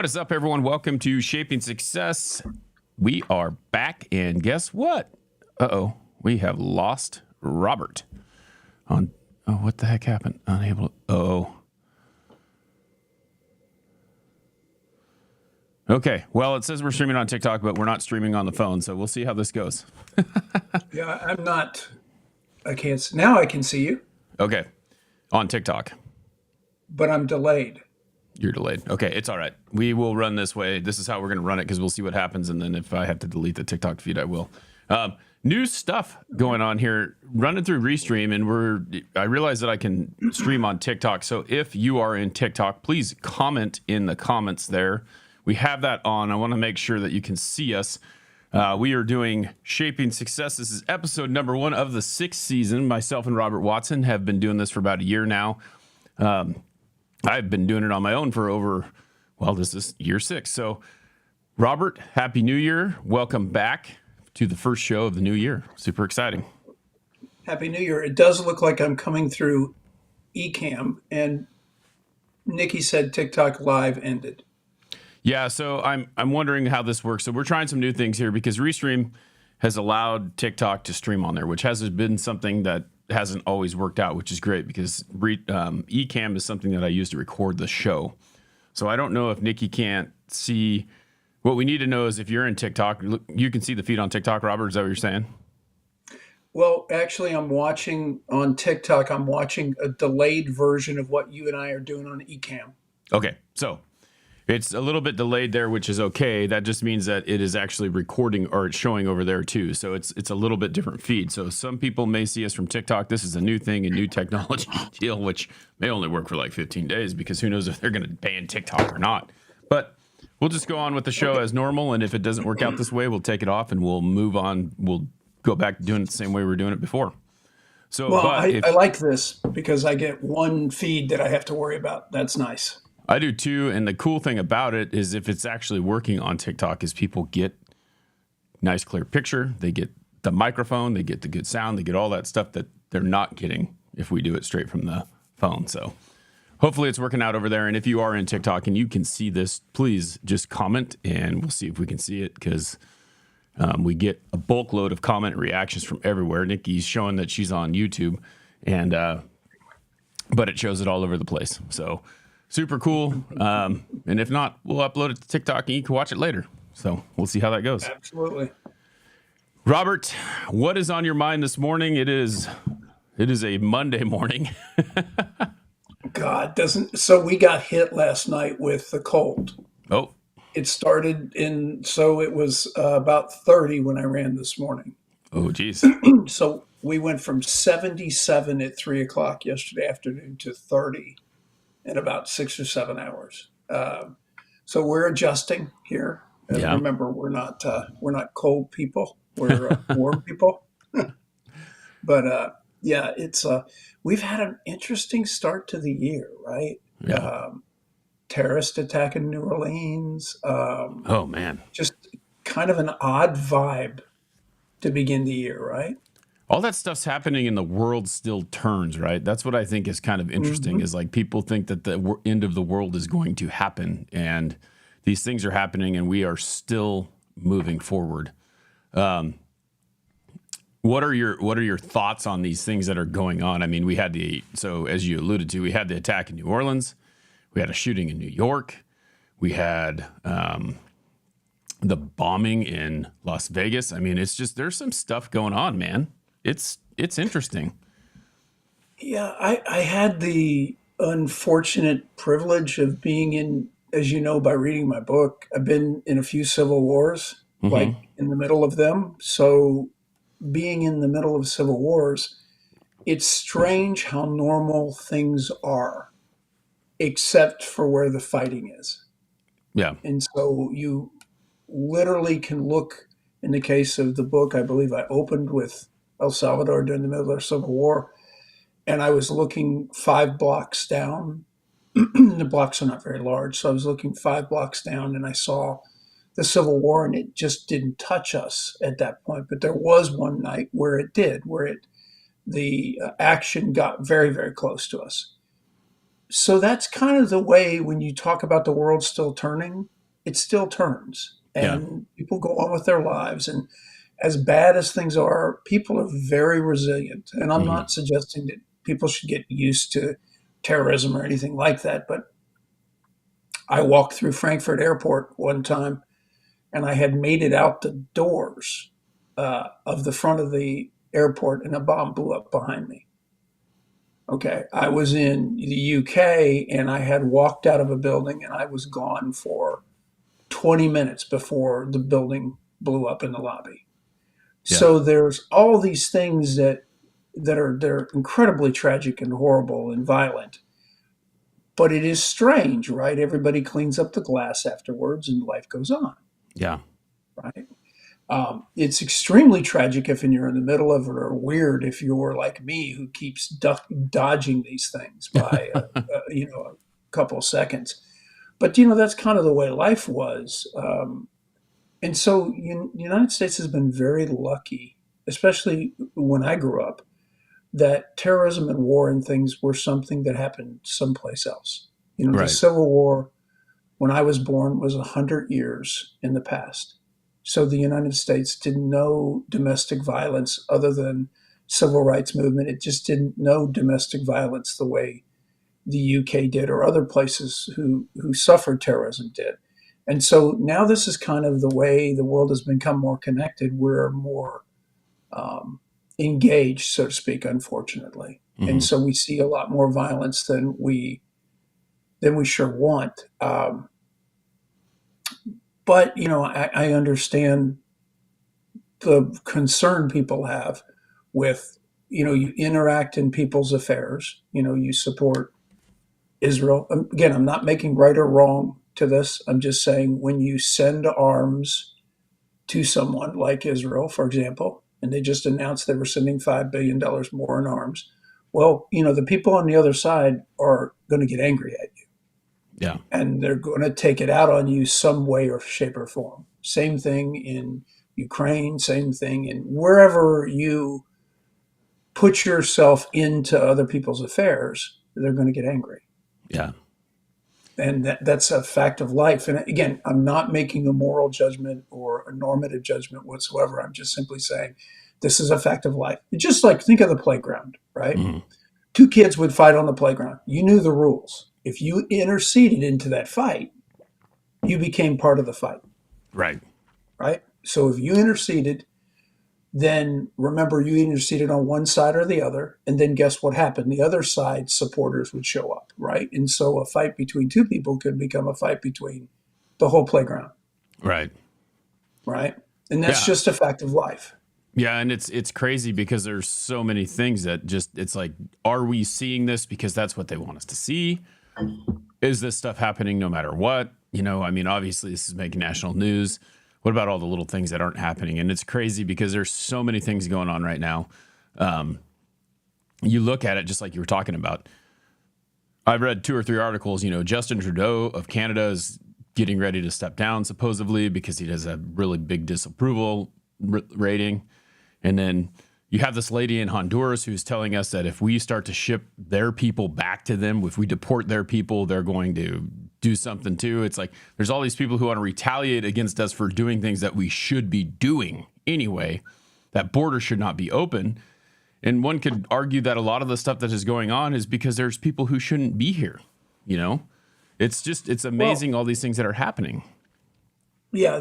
What is up, everyone? Welcome to Shaping Success. We are back, and guess what? We have lost Robert. What the heck happened? Unable. Okay. Well, it says we're streaming on TikTok, but we're not streaming on the phone, so we'll see how this goes. Yeah, I'm not. I can't. Now I can see you, Okay. On TikTok. but I'm delayed. You're delayed. Okay, it's all right. We will run this way. This is how we're going to run it because we'll see what happens, and then if I have to delete the TikTok feed, I will. New stuff going on here. Running through Restream, and I realize that I can stream on TikTok. So if you are in TikTok, please comment in the comments there. We have that on. I want to make sure that you can see us. We are doing Shaping Success. This is episode number 1 of the 6th season. Myself and Robert Watson have been doing this for about a year now. I've been doing it on my own for this is year 6. So, Robert, Happy New Year. Welcome back to the first show of the new year. Super exciting. Happy New Year. It does look like I'm coming through Ecamm, and Nikki said TikTok Live ended. Yeah, so I'm wondering how this works. So we're trying some new things here because Restream has allowed TikTok to stream on there, which has been something that hasn't always worked out, which is great because Ecamm is something that I use to record the show. So I don't know if Nikki can't see. What we need to know is if you're in TikTok, you can see the feed on TikTok, Robert. Is that what you're saying? Well, actually, I'm watching on TikTok. I'm watching a delayed version of what you and I are doing on Ecamm. Okay, so it's a little bit delayed there, which is okay. That just means that it is actually recording or it's showing over there too. So it's a little bit different feed. So some people may see us from TikTok. This is a new thing, a new technology deal, which may only work for like 15 days because who knows if they're going to ban TikTok or not. But we'll just go on with the show as normal. And if it doesn't work out this way, we'll take it off and we'll move on. We'll go back to doing it the same way we were doing it before. So, Well, I like this because I get one feed that I have to worry about. That's nice. I do too, and the cool thing about it is if it's actually working on TikTok is people get nice clear picture, they get the microphone, they get the good sound, they get all that stuff that they're not getting if we do it straight from the phone. So hopefully it's working out over there, and if you are in TikTok and you can see this, please just comment and we'll see if we can see it because we get a bulk load of comment reactions from everywhere. Nikki's showing that she's on YouTube, and but it shows it all over the place. So super cool. And if not, we'll upload it to TikTok and you can watch it later. So we'll see how that goes. Absolutely. Robert, what is on your mind this morning? It is a Monday morning. God doesn't. So we got hit last night with the cold. Oh, It started so it was about 30 when I ran this morning. oh, geez. So we went from 77 at 3 o'clock yesterday afternoon to 30 in about 6 or 7 hours. So we're adjusting here. Yeah. Remember, we're not cold people. We're warm people. But yeah, it's we've had an interesting start to the year, right? Yeah. Terrorist attack in New Orleans. Oh, man. Just kind of an odd vibe to begin the year, right? All that stuff's happening and the world still turns, right? That's what I think is kind of interesting is like people think that the end of the world is going to happen and these things are happening and we are still moving forward. What are your thoughts on these things that are going on? I mean, so as you alluded to, we had the attack in New Orleans. We had a shooting in New York. We had the bombing in Las Vegas. I mean, it's just, there's some stuff going on, man. It's interesting. Yeah, I had the unfortunate privilege of being in, as you know, by reading my book, I've been in a few civil wars, like in the middle of them. So being in the middle of civil wars, it's strange how normal things are, except for where the fighting is. Yeah. And so you literally can look, in the case of the book, I believe I opened with El Salvador during the middle of the Civil War, and I was looking 5 blocks down. The blocks are not very large, so I was looking 5 blocks down, and I saw the Civil War, and it just didn't touch us at that point. But there was one night where it did, the action got very, very close to us. So that's kind of the way when you talk about the world still turning, it still turns Yeah. and people go on with their lives. And as bad as things are, people are very resilient. And I'm Hmm. not suggesting that people should get used to terrorism or anything like that. But I walked through Frankfurt Airport one time and I had made it out the doors of the front of the airport and a bomb blew up behind me. Okay. I was in the UK and I had walked out of a building and I was gone for 20 minutes before the building blew up in the lobby. Yeah. So there's all these things that are they're incredibly tragic and horrible and violent. But it is strange, right? Everybody cleans up the glass afterwards and life goes on, Yeah. right? It's extremely tragic if you're in the middle of it, or weird if you're like me who keeps dodging these things by a couple of seconds. But that's kind of the way life was, and so the United States has been very lucky, especially when I grew up, that terrorism and war and things were something that happened someplace else. The Right. Civil War when I was born was 100 years in the past. So the United States didn't know domestic violence other than civil rights movement. It just didn't know domestic violence the way the UK did or other places who suffered terrorism did. And so now this is kind of the way the world has become more connected. We're more um, engaged, so to speak, unfortunately. And Hmm. so we see a lot more violence than we sure want. But I understand the concern people have with you interact in people's affairs. You support Israel. Again, I'm not making right or wrong to this. I'm just saying when you send arms to someone like Israel, for example, and they just announced they were sending $5 billion more in arms. Well, the people on the other side are going to get angry at you Yeah. and they're going to take it out on you some way or shape or form. Same thing in Ukraine, same thing in wherever you put yourself into other people's affairs, they're going to get angry. Yeah. And that's a fact of life. And again, I'm not making a moral judgment or a normative judgment whatsoever. I'm just simply saying this is a fact of life. It's just like think of the playground, right? Hmm. Two kids would fight on the playground. You knew the rules. If you interceded into that fight, you became part of the fight, Right. right? So if you interceded, then remember you interceded on one side or the other, and then guess what happened? The other side's supporters would show up, right? And so a fight between two people could become a fight between the whole playground, Right. right? And that's Yeah. just a fact of life. Yeah, and it's crazy because there's so many things that just it's like, are we seeing this because that's what they want us to see? Is this stuff happening no matter what? I mean, obviously this is making national news. What about all the little things that aren't happening? And it's crazy because there's so many things going on right now. Um, you look at it just like you were talking about. I've read 2 or 3 articles. Justin Trudeau of Canada is getting ready to step down supposedly because he has a really big disapproval rating. And then you have this lady in Honduras who's telling us that if we start to ship their people back to them, if we deport their people, they're going to do something too. It's like there's all these people who want to retaliate against us for doing things that we should be doing anyway. That border should not be open. And one could argue that a lot of the stuff that is going on is because there's people who shouldn't be here. You know, it's Well, amazing all these things that are happening. yeah,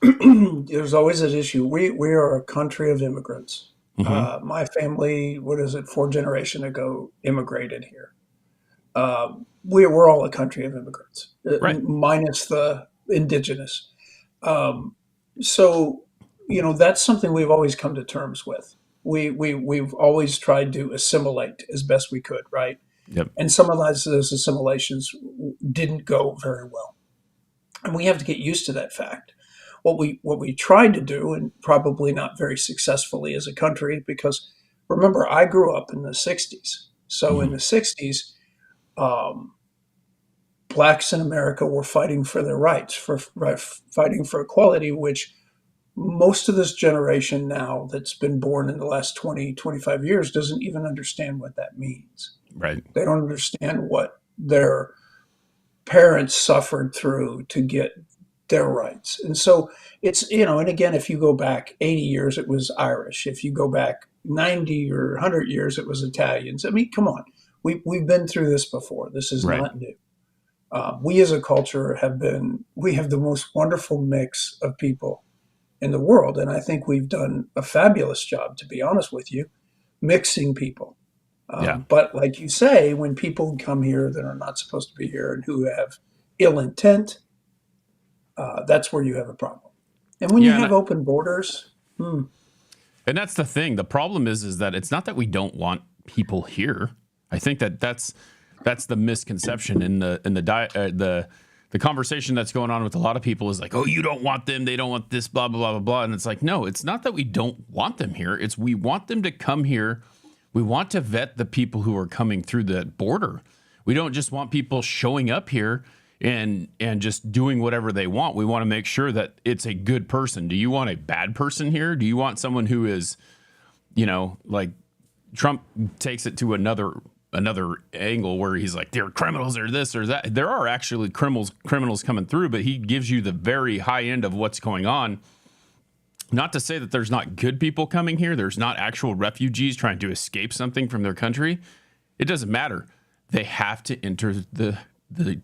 there's always an issue. We are a country of immigrants. Hmm. My family, what is it, 4 generations ago, immigrated here. We're all a country of immigrants, Right. minus the indigenous. Um, so, that's something we've always come to terms with. We've always tried to assimilate as best we could, right? Yep. And some of those assimilations didn't go very well, and we have to get used to that fact. What we tried to do, and probably not very successfully as a country, because remember, I grew up in the '60s. So in Hmm. the '60s, um, blacks in America were fighting for their rights, fighting for equality, which most of this generation now that's been born in the last 20, 25 years doesn't even understand what that means. Right. They don't understand what their parents suffered through to get their rights. And so it's, and again, if you go back 80 years, it was Irish. If you go back 90 or 100 years, it was Italians. I mean, come on. We've been through this before. This is Right. not new. We as a culture we have the most wonderful mix of people in the world. And I think we've done a fabulous job, to be honest with you, mixing people. Yeah. But like you say, when people come here that are not supposed to be here and who have ill intent, that's where you have a problem. And when you Yeah. And have open borders, And that's the thing. The problem is that it's not that we don't want people here. I think that's the misconception in the conversation that's going on with a lot of people is like, oh, you don't want them. They don't want this, blah, blah, blah, blah, blah. And it's like, no, it's not that we don't want them here. It's we want them to come here. We want to vet the people who are coming through the border. We don't just want people showing up here and just doing whatever they want. We want to make sure that it's a good person. Do you want a bad person here? Do you want someone who is, like Trump takes it to another angle where he's like, they're criminals or this or that. There are actually criminals coming through, but he gives you the very high end of what's going on. Not to say that there's not good people coming here. There's not actual refugees trying to escape something from their country. It doesn't matter. They have to enter the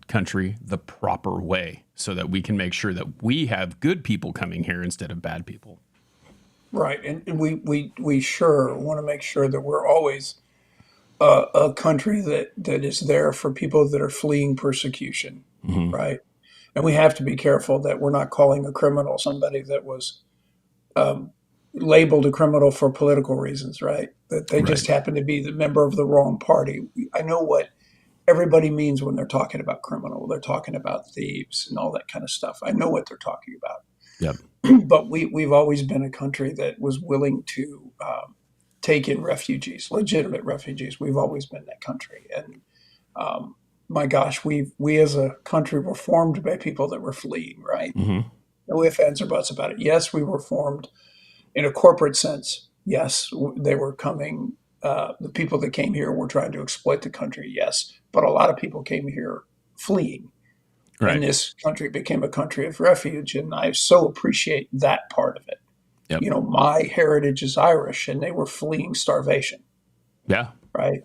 country the proper way so that we can make sure that we have good people coming here instead of bad people. right. And we sure want to make sure that we're always a country that is there for people that are fleeing persecution, Hmm. right? And we have to be careful that we're not calling a criminal somebody that was labeled a criminal for political reasons, right? That they Right. just happen to be the member of the wrong party. I know what everybody means when they're talking about criminal. They're talking about thieves and all that kind of stuff. I know what they're talking about. Yep. But we've always been a country that was willing to take in refugees, legitimate refugees. We've always been that country. And my gosh, we as a country were formed by people that were fleeing, right? Hmm. No ifs, ands, or buts about it. Yes, we were formed in a corporate sense. Yes, they were coming. The people that came here were trying to exploit the country. Yes, but a lot of people came here fleeing, and Right. this country became a country of refuge. And I so appreciate that part of it. Yep. My heritage is Irish, and they were fleeing starvation, Yeah. right?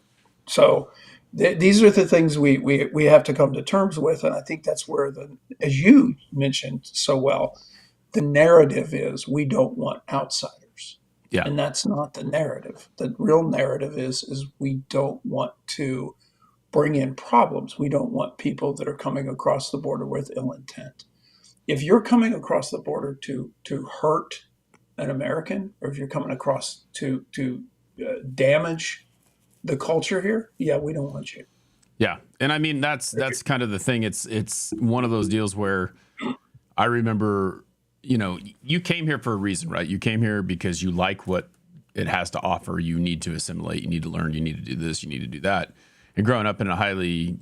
So these are the things we have to come to terms with, and I think that's where as you mentioned so well, the narrative is we don't want outsiders. Yeah. And that's not the narrative. The real narrative is we don't want to bring in problems. We don't want people that are coming across the border with ill intent. If you're coming across the border to hurt an American, or if you're coming across to damage the culture here, yeah, we don't want you. Yeah. And I mean that's kind of the thing. It's one of those deals where I remember, you came here for a reason, right? You came here because you like what it has to offer. You need to assimilate, you need to learn, you need to do this, you need to do that. And growing up in a highly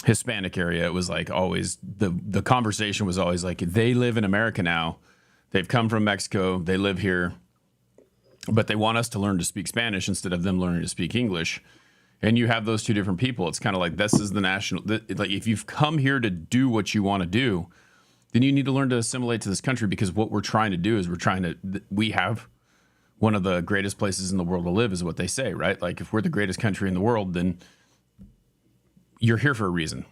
Hispanic area, it was like always the conversation was always like they live in America now. They've come from Mexico, they live here, but they want us to learn to speak Spanish instead of them learning to speak English. And you have those two different people. It's kind of like this is the national. Like if you've come here to do what you want to do, then you need to learn to assimilate to this country because what we're trying to do is we have one of the greatest places in the world to live, is what they say, right? Like if we're the greatest country in the world, then you're here for a reason,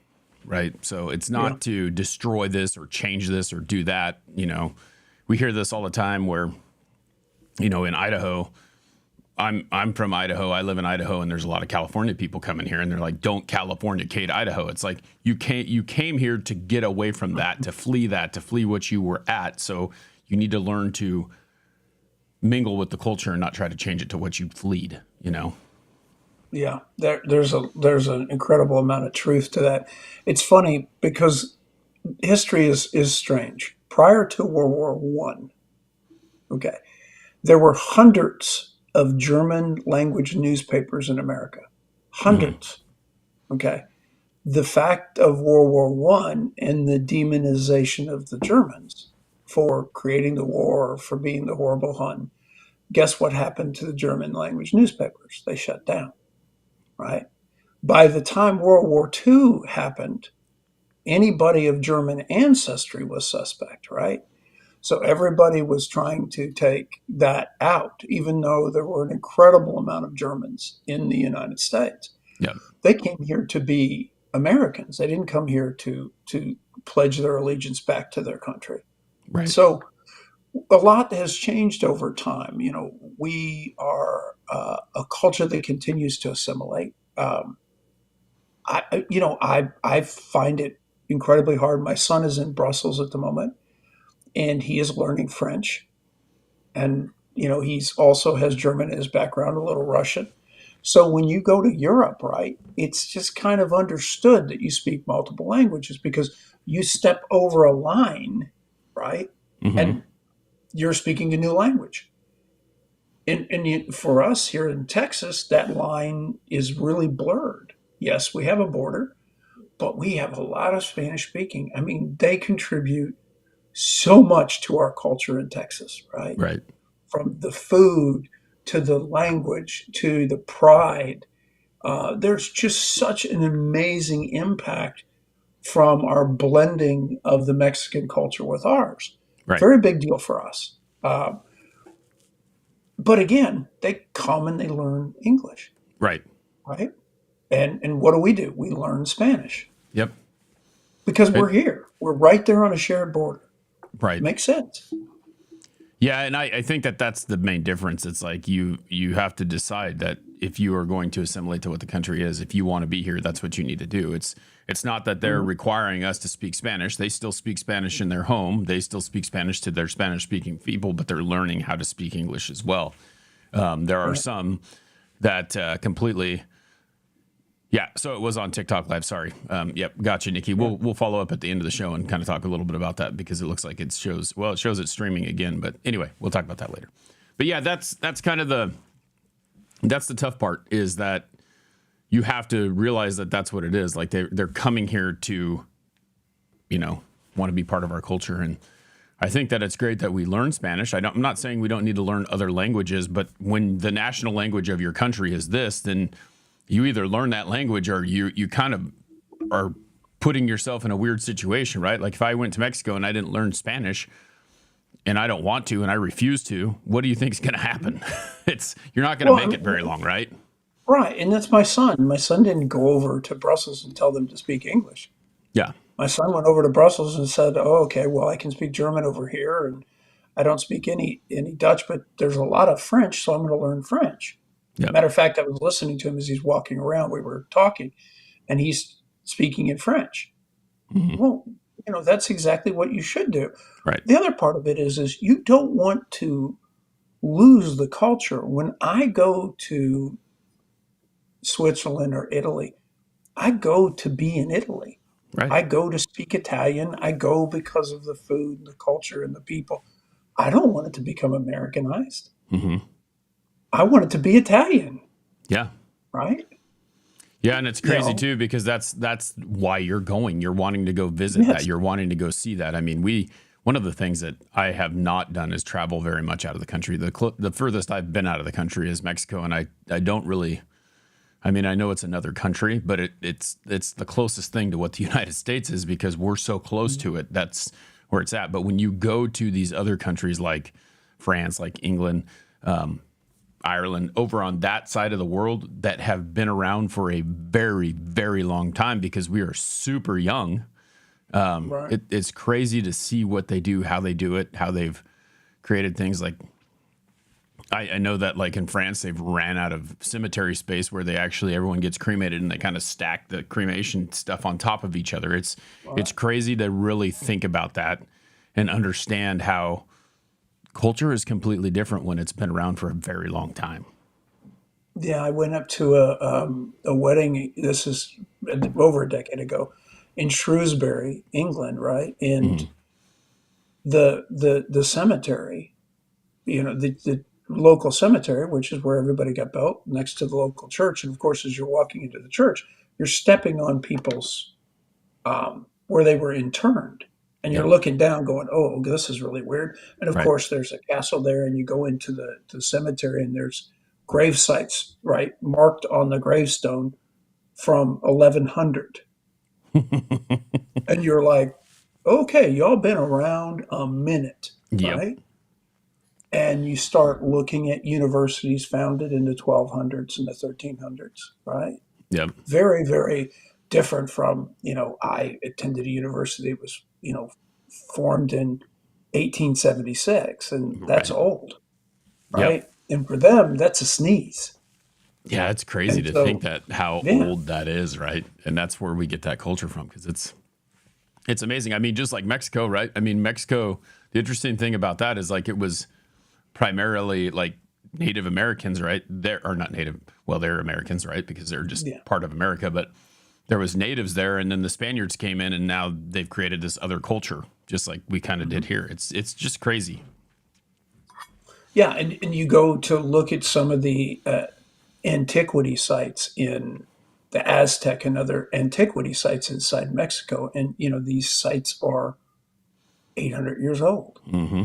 right? So it's Yeah. not to destroy this or change this or do that. We hear this all the time where, in Idaho, I'm from Idaho. I live in Idaho, and there's a lot of California people coming here, and they're like, "Don't California-cate Idaho." It's like you came here to get away from that, to flee what you were at. So you need to learn to mingle with the culture and not try to change it to what you fleed. Yeah, there's an incredible amount of truth to that. It's funny because history is strange. Prior to World War I, okay, there were hundreds of German language newspapers in America. Hmm. Hundreds. Okay. The fact of World War I and the demonization of the Germans for creating the war, for being the horrible Hun, guess what happened to the German language newspapers? They shut down, right? By the time World War II happened, anybody of German ancestry was suspect, right? So everybody was trying to take that out, even though there were an incredible amount of Germans in the United States. Yeah. They came here to be Americans. They didn't come here to pledge their allegiance back to their country. Right. So a lot has changed over time. We are a culture that continues to assimilate. I find it incredibly hard. My son is in Brussels at the moment, and he is learning French, and he's also has German in his background, a little Russian. So when you go to Europe, right, it's just kind of understood that you speak multiple languages because you step over a line, right, Mm-hmm. and you're speaking a new language. And for us here in Texas, that line is really blurred. Yes, we have a border, but we have a lot of Spanish speaking. I mean, they contribute so much to our culture in Texas, right? Right. From the food to the language to the pride. There's just such an amazing impact from our blending of the Mexican culture with ours. Right. Very big deal for us. But again, they come and they learn English, Right. right? And what do? We learn Spanish Yep. because It, we're here. We're right there on a shared border. right. Makes sense. Yeah, and I think that that's the main difference. It's like you have to decide that if you are going to assimilate to what the country is, if you want to be here, that's what you need to do. It's not that they're Mhm. requiring us to speak Spanish. They still speak Spanish in their home. They still speak Spanish to their Spanish speaking people, but they're learning how to speak English as well. There are Right. some that completely. Yeah, so it was on TikTok Live. Sorry. Yep, gotcha, Nikki. Yeah. We'll follow up at the end of the show and kind of talk a little bit about that because it looks like it shows it's streaming again. But anyway, we'll talk about that later. But yeah, that's kind of that's the tough part is that you have to realize that that's what it is. Like they're coming here to, want to be part of our culture, and I think that it's great that we learn Spanish. I'm not saying we don't need to learn other languages, but when the national language of your country is this, then you either learn that language or you kind of are putting yourself in a weird situation, right? Like if I went to Mexico and I didn't learn Spanish and I don't want to and I refuse to, what do you think is going to happen? You're not going to Well, make it very long, right? right. And that's my son. My son didn't go over to Brussels and tell them to speak English. Yeah. My son went over to Brussels and said, "Oh, okay, well, I can speak German over here, and I don't speak any Dutch, but there's a lot of French, so I'm going to learn French." Yep. Matter of fact, I was listening to him as he's walking around. We were talking, and he's speaking in French. Hmm. Well, that's exactly what you should do. Right. The other part of it is you don't want to lose the culture. When I go to Switzerland or Italy, I go to be in Italy. Right. I go to speak Italian. I go because of the food, the culture, and the people. I don't want it to become Americanized. Hmm. I want it to be Italian, Yeah. right? Yeah, and it's You crazy know, too because that's why you're going. You're wanting to go visit that. yes. You're wanting to go see that. I mean, one of the things that I have not done is travel very much out of the country. The furthest I've been out of the country is Mexico, and I don't really. I mean, I know it's another country, but it's the closest thing to what the United States is because we're so close to it. That's where it's at. But when you go to these other countries like France, like England, Ireland, over on that side of the world that have been around for a very, very long time because we are super young. Right. It's crazy to see what they do, how they do it, how they've created things like I know that like in France they've ran out of cemetery space where they actually everyone gets cremated and they kind of stack the cremation stuff on top of each other. It's Right. crazy to really think about that and understand how culture is completely different when it's been around for a very long time. Yeah, I went up to a wedding. This is over a decade ago in Shrewsbury, England, right? And Hmm. the cemetery, the local cemetery, which is where everybody got built next to the local church. And of course, as you're walking into the church, you're stepping on people's where they were interned. And you're Yep. looking down, going, "Oh, this is really weird." And of Right. course, there's a castle there, and you go into the cemetery, and there's grave sites, right, marked on the gravestone from 1100. And you're like, okay, y'all been around a minute, Yep. right? And you start looking at universities founded in the 1200s and the 1300s, right? Yep. Very, very different from, I attended a university that was, formed in 1876, and that's Right. old, Yep. right? And for them, that's a sneeze. Yeah, it's crazy And to think so, that how yeah, old that is, right? And that's where we get that culture from because it's amazing. I mean, just like Mexico, right? I mean, Mexico, the interesting thing about that is like it was primarily like Native Americans, right? They're or not Native, well, they're Americans, right? Because they're just yeah. part of America, but there was natives there and then the Spaniards came in and now they've created this other culture, just like we kind of did Mhm. here. It's just crazy. Yeah, and you go to look at some of the antiquity sites in the Aztec and other antiquity sites inside Mexico, and these sites are 800 years old, Mm-hmm.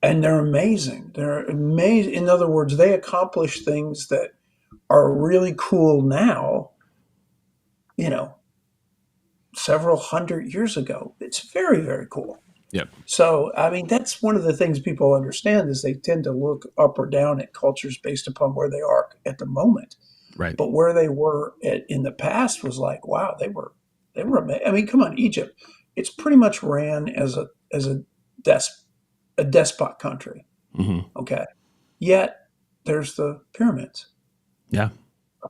and they're amazing. They're amazing. In other words, they accomplish things that are really cool now. You know, several hundred years ago. It's very, very cool. Yep. So, I mean, that's one of the things people understand is they tend to look up or down at cultures based upon where they are at the moment. Right. But where they were in the past was like, wow, they were amazing. I mean, come on, Egypt. It's pretty much ran as des, a despot country. Mm-hmm. Okay, yet there's the pyramids, Yeah.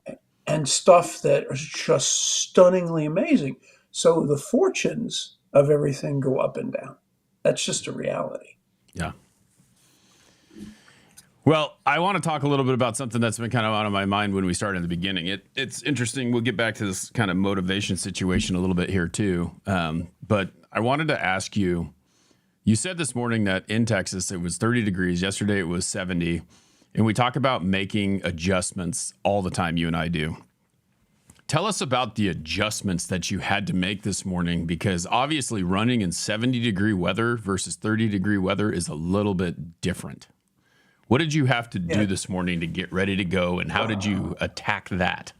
right? And stuff that is just stunningly amazing. So the fortunes of everything go up and down. That's just a reality. Yeah. Well, I want to talk a little bit about something that's been kind of out of my mind when we started in the beginning. It's interesting. We'll get back to this kind of motivation situation a little bit here too. But I wanted to ask you, you said this morning that in Texas it was 30 degrees. Yesterday it was 70. And we talk about making adjustments all the time, you and I do. Tell us about the adjustments that you had to make this morning because obviously running in 70-degree weather versus 30-degree weather is a little bit different. What did you have to Yeah. do this morning to get ready to go, and how did you attack that?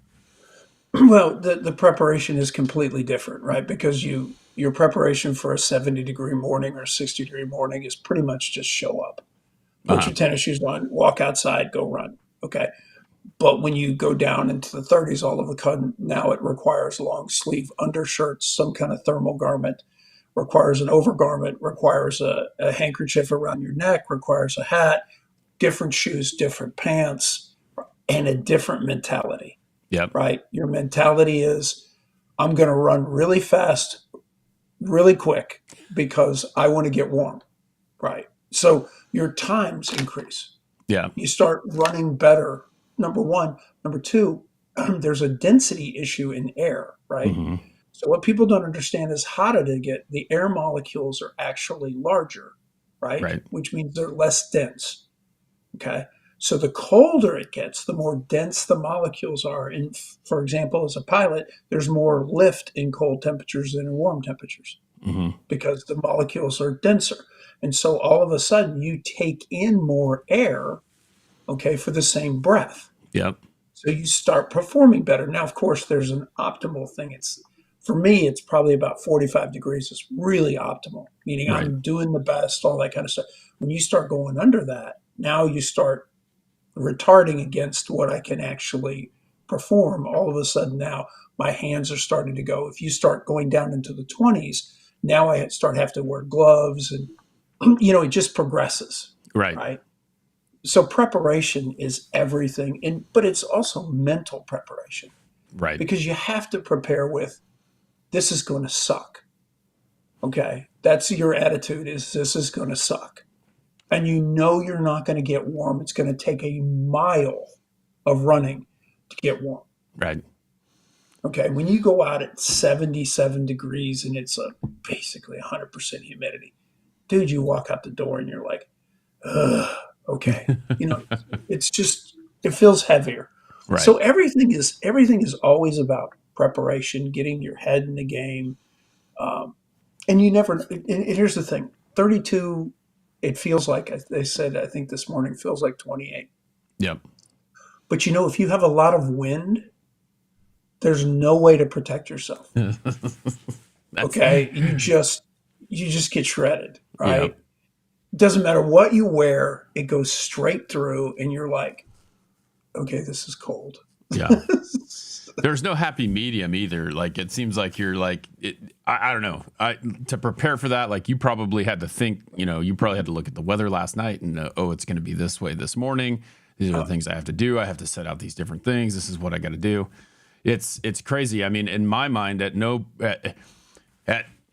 Well, the preparation is completely different, right? Because your preparation for a 70-degree morning or 60-degree morning is pretty much just show up. Put Uh-huh. your tennis shoes on, walk outside, go run. Okay. But when you go down into the 30s, all of a sudden now it requires long sleeve undershirts, some kind of thermal garment, requires an overgarment, requires a handkerchief around your neck, requires a hat, different shoes, different pants, and a different mentality, Yep. right? Your mentality is, I'm going to run really fast, really quick because I want to get warm, right? So your times increase. Yeah. You start running better, number one. Number two, there's a density issue in air, right? Hmm. So what people don't understand is hotter they get, the air molecules are actually larger, right? Right. Which means they're less dense. Okay. So the colder it gets, the more dense the molecules are. And for example, as a pilot, there's more lift in cold temperatures than in warm temperatures Hmm. because the molecules are denser. And so all of a sudden you take in more air, okay, for the same breath. Yep. So you start performing better. Now, of course, there's an optimal thing. It's for me, it's probably about 45 degrees is really optimal, meaning Right. I'm doing the best, all that kind of stuff. When you start going under that, now you start retarding against what I can actually perform. All of a sudden now my hands are starting to go. If you start going down into the 20s, now I start have to wear gloves and it just progresses, Right. right? So preparation is everything, and but it's also mental preparation Right. because you have to prepare with this is going to suck. Okay, that's your attitude is this is going to suck, and you're not going to get warm. It's going to take a mile of running to get warm. Right. Okay, when you go out at 77 degrees and it's basically 100% humidity, dude, you walk out the door and you're like, ugh, okay, it's just it feels heavier. Right. So everything is always about preparation, getting your head in the game, and you never. And here's the thing: 32. It feels like they said. I think this morning feels like 28. Yep. But if you have a lot of wind, there's no way to protect yourself. That's Okay, you just get shredded, yeah, right? Doesn't matter what you wear, it goes straight through, and you're like, okay, this is cold. yeah. There's no happy medium either. Like it seems like you're like I don't know. To prepare for that, like you probably had to think. You probably had to look at the weather last night and oh, it's going to be this way this morning. These are the things I have to do. I have to set out these different things. This is what I got to do. It's crazy. I mean, in my mind, at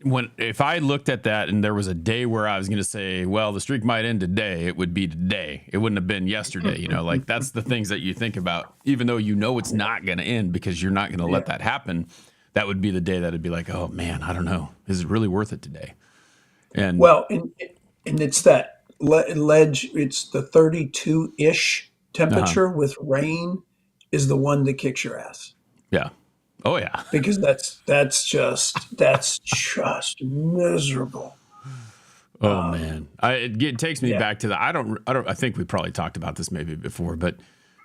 when if I looked at that and there was a day where I was going to say, well, the streak might end today, it would be today. It wouldn't have been yesterday. Like that's the things that you think about, even though it's not going to end because you're not going to let that happen. That would be the day that it'd be like, oh man, I don't know, is it really worth it today? And Well, and it's that ledge. It's the 32-ish uh temperature with rain is the one that kicks your ass yeah, oh yeah, because that's just miserable. oh man, it takes me Yeah. back to the. I think we probably talked about this maybe before, but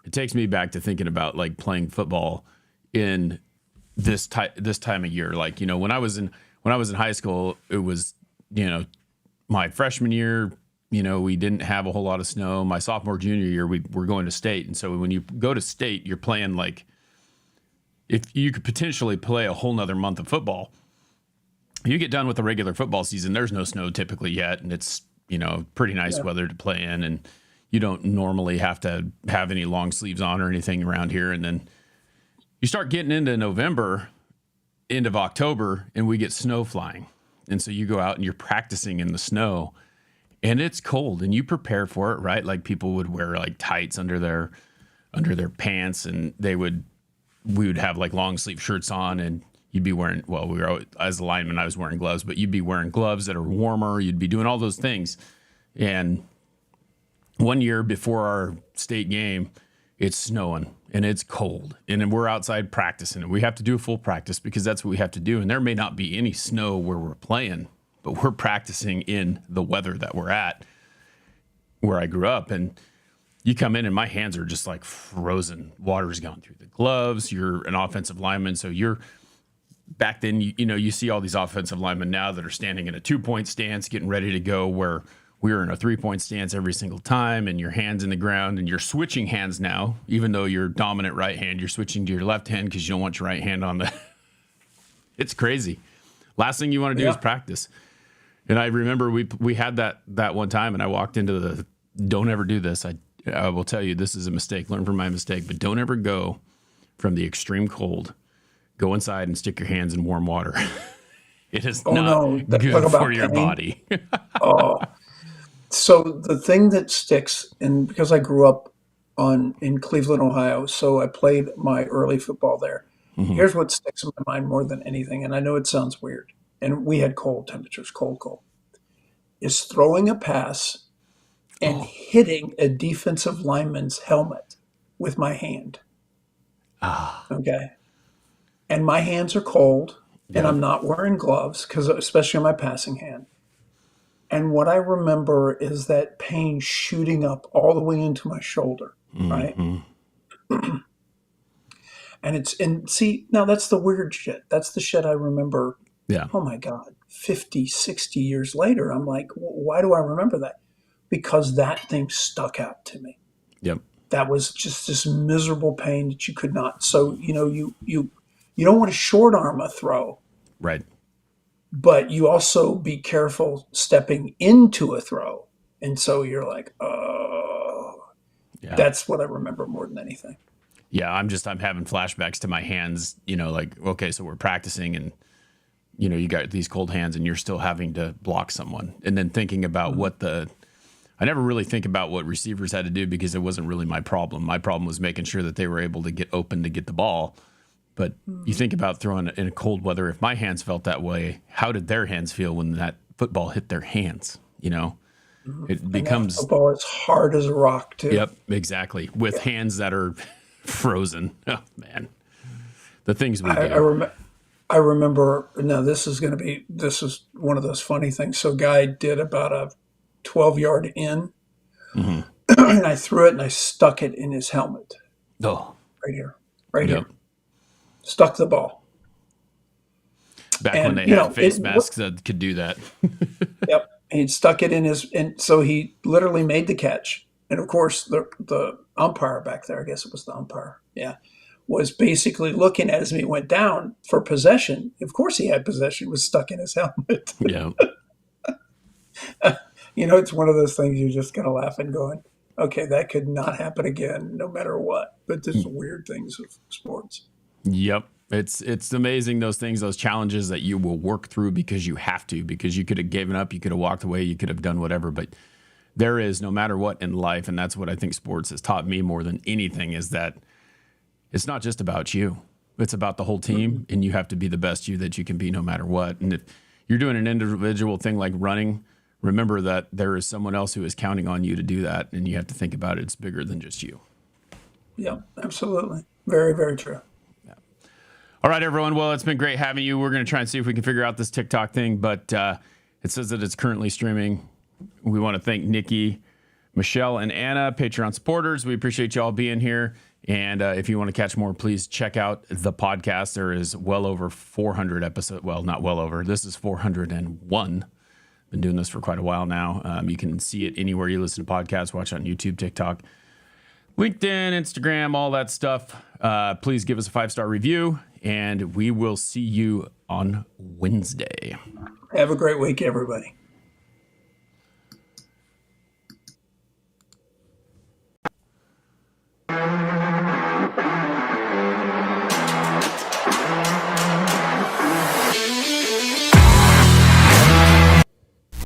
it takes me back to thinking about like playing football in this time of year. Like when I was in high school, it was my freshman year. We didn't have a whole lot of snow. My sophomore junior year, we were going to state, and so when you go to state, you're playing like if you could potentially play a whole nother month of football. You get done with the regular football season, there's no snow typically yet, and it's pretty nice Yeah. weather to play in, and you don't normally have to have any long sleeves on or anything around here. And then you start getting into November, end of October, and we get snow flying, and so you go out and you're practicing in the snow, and it's cold, and you prepare for it, right? Like people would wear like tights under their pants, and we would have like long sleeve shirts on, and you'd be wearing, well, as a lineman, I was wearing gloves, but you'd be wearing gloves that are warmer. You'd be doing all those things. And one year before our state game, it's snowing and it's cold, and then we're outside practicing, and we have to do a full practice because that's what we have to do. And there may not be any snow where we're playing, but we're practicing in the weather that we're at where I grew up. And you come in and my hands are just like frozen. Water's going through the gloves. You're an offensive lineman, so you're back then. You see all these offensive linemen now that are standing in a 2-point stance, getting ready to go. Where we were in a 3-point stance every single time, and your hands in the ground, and you're switching hands now. Even though you're dominant right hand, you're switching to your left hand because you don't want your right hand on the. It's crazy. Last thing you want to do is Yeah. practice. And I remember we had that one time, and I walked into the. Don't ever do this. I will tell you, this is a mistake. Learn from my mistake, but don't ever go from the extreme cold. Go inside and stick your hands in warm water. It is Oh not no, talk good for about your pain. body. Oh, so the thing that sticks, and because I grew up in Cleveland, Ohio, so I played my early football there. hmm Here's what sticks in my mind more than anything, and I know it sounds weird, and we had cold temperatures, cold, cold, is throwing a pass and Oh, hitting a defensive lineman's helmet with my hand. ah, Okay. And my hands are cold, and yep. I'm not wearing gloves because, especially on my passing hand. And what I remember is that pain shooting up all the way into my shoulder, right? hmm And see, now that's the weird shit. That's the shit I remember. Yeah. Oh my God, 50, 60 years later, I'm like, why do I remember that? Because that thing stuck out to me. Yep. That was just this miserable pain that you could not. So, you don't want to short arm a throw, Right. but you also be careful stepping into a throw. And so you're like, oh, Yeah. that's what I remember more than anything. Yeah. I'm having flashbacks to my hands, like, okay, so we're practicing and, you got these cold hands and you're still having to block someone. And then thinking about I never really think about what receivers had to do because it wasn't really my problem. My problem was making sure that they were able to get open to get the ball. But you think about throwing it in cold weather. If my hands felt that way, how did their hands feel when that football hit their hands? It And that becomes, football is hard as a rock, too. yep, exactly. With hands that are frozen. Oh, man. The things we I, I, do. rem- I remember, now this is one of those funny things. So, Guy did about a 12-yard in, hmm and I threw it and I stuck it in his helmet Oh, right here, right yep. here. stuck the ball. Back when And, they had face masks that could do that. yep. And he stuck it in his, and so he literally made the catch. And of course, the umpire back there, I guess it was the umpire, yeah, was basically looking at as he went down for possession. Of course, he had possession, was stuck in his helmet. Yeah. It's one of those things you're just going to laugh and going, okay, that could not happen again, no matter what. But this is weird things of sports. Yep. It's amazing, those things, those challenges that you will work through because you have to, because you could have given up, you could have walked away, you could have done whatever, but there is, no matter what in life, and that's what I think sports has taught me more than anything, is that it's not just about you. It's about the whole team, and you have to be the best you that you can be no matter what. And if you're doing an individual thing like running, remember that there is someone else who is counting on you to do that, and you have to think about it. It's bigger than just you. Yeah, absolutely. Very, very true. All right, everyone. Well, it's been great having you. We're going to try and see if we can figure out this TikTok thing, but it says that it's currently streaming. We want to thank Nikki, Michelle, and Anna, Patreon supporters. We appreciate you all being here. And if you want to catch more, please check out the podcast. There is well over 400 episodes. Well, not well over. This is 401. Been doing this for quite a while now. You can see it anywhere you listen to podcasts, watch on YouTube, TikTok, LinkedIn, Instagram, all that stuff. Please give us a 5-star review, and we will see you on Wednesday. Have a great week, everybody.